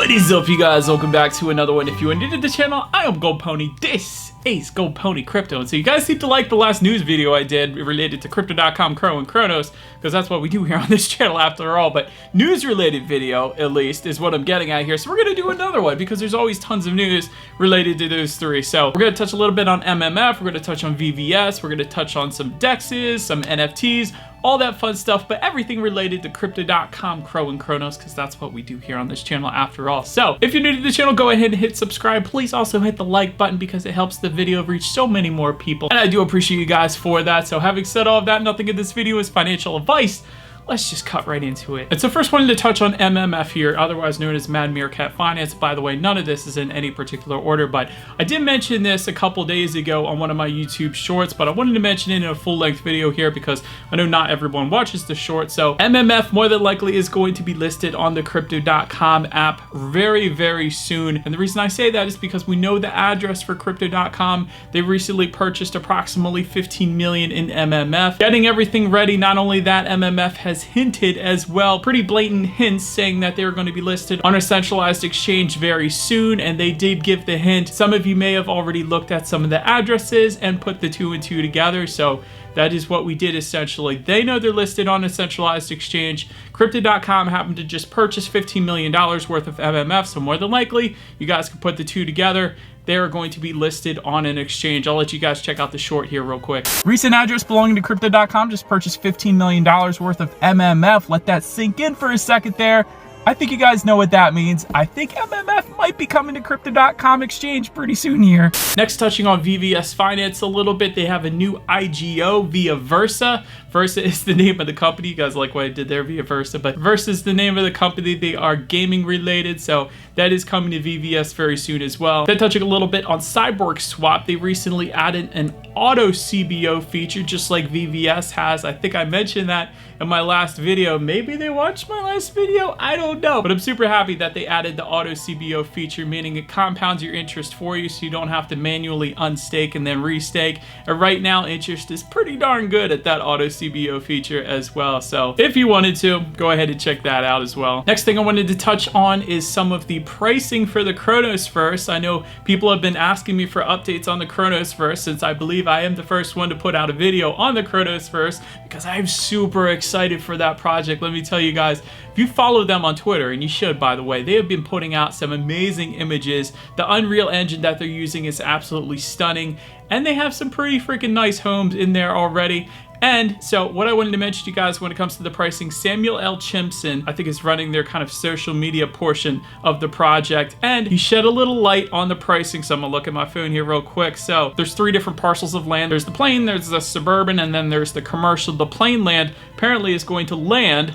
What is up, you guys? Welcome back to another one. If you are new to the channel, I am Gold Pony. This is Gold Pony Crypto. And so you guys seem to like the last news video I did related to Cryptocom Card and Chronos, because that's what we do here on this channel after all. But news-related video, at least, is what I'm getting at here. So we're going to do another one, because there's always tons of news related to those three. So we're going to touch a little bit on MMF, we're going to touch on VVS, we're going to touch on some DEXs, some NFTs, all that fun stuff, but everything related to Crypto.com, Crow, and Chronos, because that's what we do here on this channel after all. So if you're new to the channel, go ahead and hit subscribe. Please also hit the like button because it helps the video reach so many more people, and I do appreciate you guys for that. So having said all of that, nothing in this video is financial advice. Let's just cut right into it. And so first wanted to touch on MMF here, otherwise known as Meerkat Finance. By the way, none of this is in any particular order, but I did mention this a couple days ago on one of my YouTube shorts, but I wanted to mention it in a full-length video here because I know not everyone watches the short. So MMF more than likely is going to be listed on the Crypto.com app very, very soon. And the reason I say that is because we know the address for Crypto.com. They recently purchased approximately 15 million in MMF. Getting everything ready, not only that, MMF has hinted as well, pretty blatant hints saying that they're going to be listed on a centralized exchange very soon, and they did give the hint. Some of you may have already looked at some of the addresses and put the two and two together, so that is what we did essentially. They know they're listed on a centralized exchange. Crypto.com happened to just purchase $15 million worth of MMF, so more than likely, you guys can put the two together. They are going to be listed on an exchange. I'll let you guys check out the short here real quick. Recent address belonging to Crypto.com just purchased $15 million worth of MMF. Let that sink in for a second there. I think you guys know what that means. I think MMF might be coming to Crypto.com exchange pretty soon here. Next, touching on VVS Finance a little bit, they have a new IGO via Versa. Versa is the name of the company. You guys like what I did there, via Versa, but Versa is the name of the company. They are gaming related, so that is coming to VVS very soon as well. Then touching a little bit on Cyborg Swap, they recently added an auto CBO feature just like VVS has. I think I mentioned that in my last video. Maybe they watched my last video, I don't know, but I'm super happy that they added the auto CBO feature, meaning it compounds your interest for you so you don't have to manually unstake and then restake. And right now interest is pretty darn good at that auto CBO feature as well, so if you wanted to, go ahead and check that out as well. Next thing I wanted to touch on is some of the pricing for the Cronosverse. I know people have been asking me for updates on the Cronosverse since I believe I am the first one to put out a video on the Cronosverse because I'm super excited for that project. Let me tell you guys, if you follow them on Twitter, and you should by the way, they have been putting out some amazing images. The Unreal Engine that they're using is absolutely stunning, and they have some pretty freaking nice homes in there already. And so what I wanted to mention to you guys when it comes to the pricing, Samuel L. Chimpson, I think, is running their kind of social media portion of the project, and he shed a little light on the pricing. So I'm gonna look at my phone here real quick. So there's three different parcels of land. There's the plain, there's the suburban, and then there's the commercial. The plain land apparently is going to land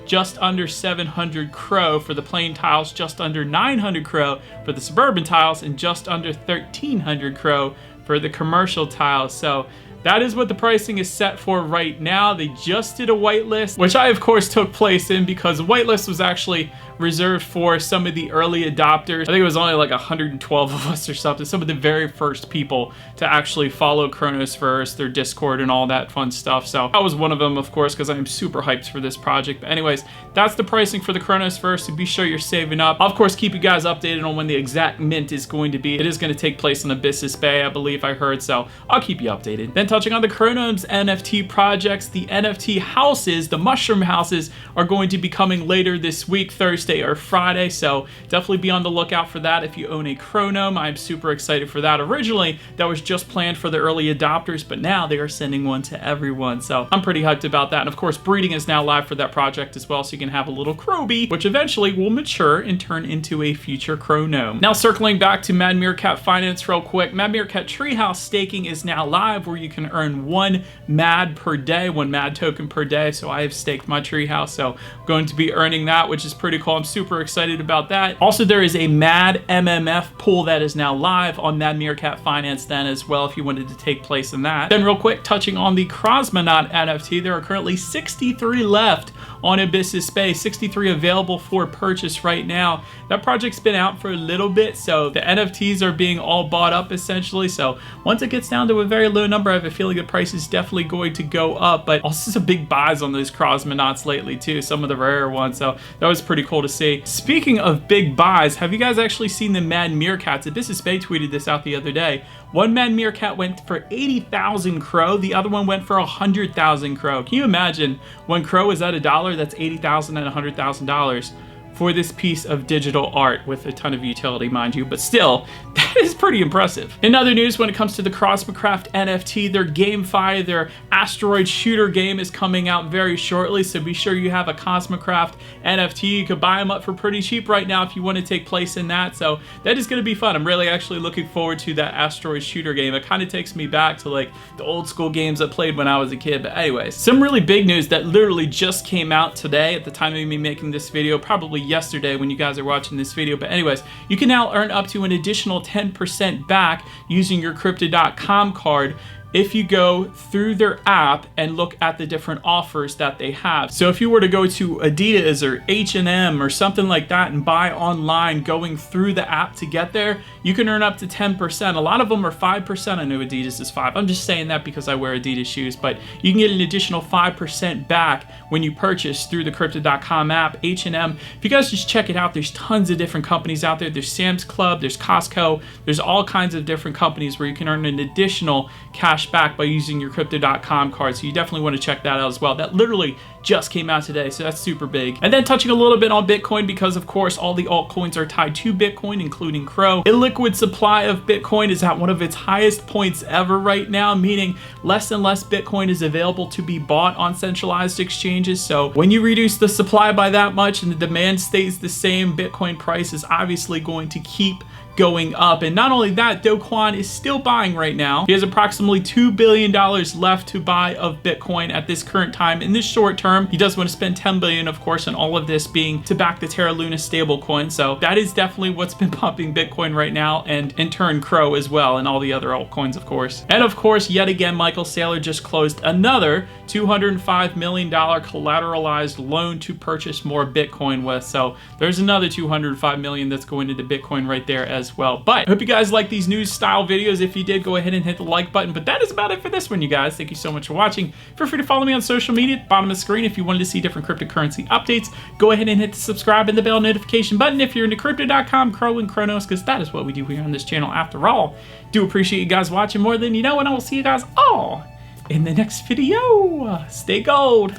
just under 700 Crow for the plain tiles, just under 900 Crow for the suburban tiles, and just under 1300 Crow for the commercial tiles. So that is what the pricing is set for right now. They just did a whitelist, which I of course took place in because the whitelist was actually reserved for some of the early adopters. I think it was only like 112 of us or something, some of the very first people to actually follow Cronosverse, their Discord and all that fun stuff. So I was one of them, of course, because I am super hyped for this project. But anyways, that's the pricing for the Cronosverse, so be sure you're saving up. I'll of course keep you guys updated on when the exact mint is going to be. It is going to take place in Abyssus Bay, I believe I heard, so I'll keep you updated. Then touching on the Chronos NFT projects, the NFT houses, the mushroom houses, are going to be coming later this week, Thursday or Friday, so definitely be on the lookout for that if you own a Chronome. I'm super excited for that. Originally, that was just planned for the early adopters, but now they are sending one to everyone, so I'm pretty hyped about that. And of course, breeding is now live for that project as well, so you can have a little Crowbee, which eventually will mature and turn into a future Chronome. Now, circling back to Meerkat Finance real quick, Meerkat Treehouse staking is now live, where you can earn 1 MAD per day, 1 MAD token per day. So I have staked my treehouse, so I'm going to be earning that, which is pretty cool. I'm super excited about that. Also, there is a MAD MMF pool that is now live on Meerkat Finance then as well, if you wanted to take place in that. Then real quick, touching on the Cosmonaut NFT, there are currently 63 left on Abyssus Bay, 63 available for purchase right now. That project's been out for a little bit, so the NFTs are being all bought up essentially. So once it gets down to a very low number, I have a feeling the price is definitely going to go up. But also some big buys on those Cosmonauts lately too, some of the rare ones. So that was pretty cool to see. Speaking of big buys, have you guys actually seen the Mad Meerkats? Business Bay tweeted this out the other day. One Mad Meerkat went for 80,000 Crow, the other one went for 100,000 Crow. Can you imagine when Crow is at $1, that's 80,000 and $100,000 for this piece of digital art with a ton of utility, mind you, but still, that is pretty impressive. In other news, when it comes to the Cronosverse NFT, their GameFi, their asteroid shooter game is coming out very shortly, so be sure you have a Cronosverse NFT. You could buy them up for pretty cheap right now if you want to take place in that, so that is going to be fun. I'm really actually looking forward to that asteroid shooter game. It kind of takes me back to like the old school games I played when I was a kid, but anyways, some really big news that literally just came out today at the time of me making this video, probably yesterday when you guys are watching this video, but anyways, you can now earn up to an additional 10% back using your Crypto.com card if you go through their app and look at the different offers that they have. So if you were to go to Adidas or H&M or something like that and buy online going through the app to get there, you can earn up to 10%. A lot of them are 5%. I know Adidas is 5%. I'm just saying that because I wear Adidas shoes, but you can get an additional 5% back when you purchase through the Crypto.com app, H&M. If you guys just check it out, there's tons of different companies out there. There's Sam's Club, there's Costco, there's all kinds of different companies where you can earn an additional cash back by using your Crypto.com card. So you definitely want to check that out as well. That literally just came out today, so that's super big. And then touching a little bit on Bitcoin, because of course all the altcoins are tied to Bitcoin, including Crow. A liquid supply of Bitcoin is at one of its highest points ever right now, meaning less and less Bitcoin is available to be bought on centralized exchanges. So when you reduce the supply by that much and the demand stays the same, Bitcoin price is obviously going to keep going up. And not only that, Do Kwon is still buying right now. He has approximately $2 billion left to buy of Bitcoin at this current time. In this short term, he does want to spend $10 billion, of course, and all of this being to back the Terra Luna stablecoin. So that is definitely what's been pumping Bitcoin right now, and in turn Crow as well, and all the other altcoins, of course. And of course, yet again, Michael Saylor just closed another $205 million collateralized loan to purchase more Bitcoin with. So there's another $205 million that's going into Bitcoin right there as well. But I hope you guys like these news style videos. If you did, go ahead and hit the like button. But that is about it for this one, you guys. Thank you so much for watching. Feel free to follow me on social media at the bottom of the screen. If you wanted to see different cryptocurrency updates, go ahead and hit the subscribe and the bell notification button if you're into Crypto.com, Crow, and Cronos, because that is what we do here on this channel after all. Do appreciate you guys watching more than you know, and I will see you guys all in the next video. Stay gold.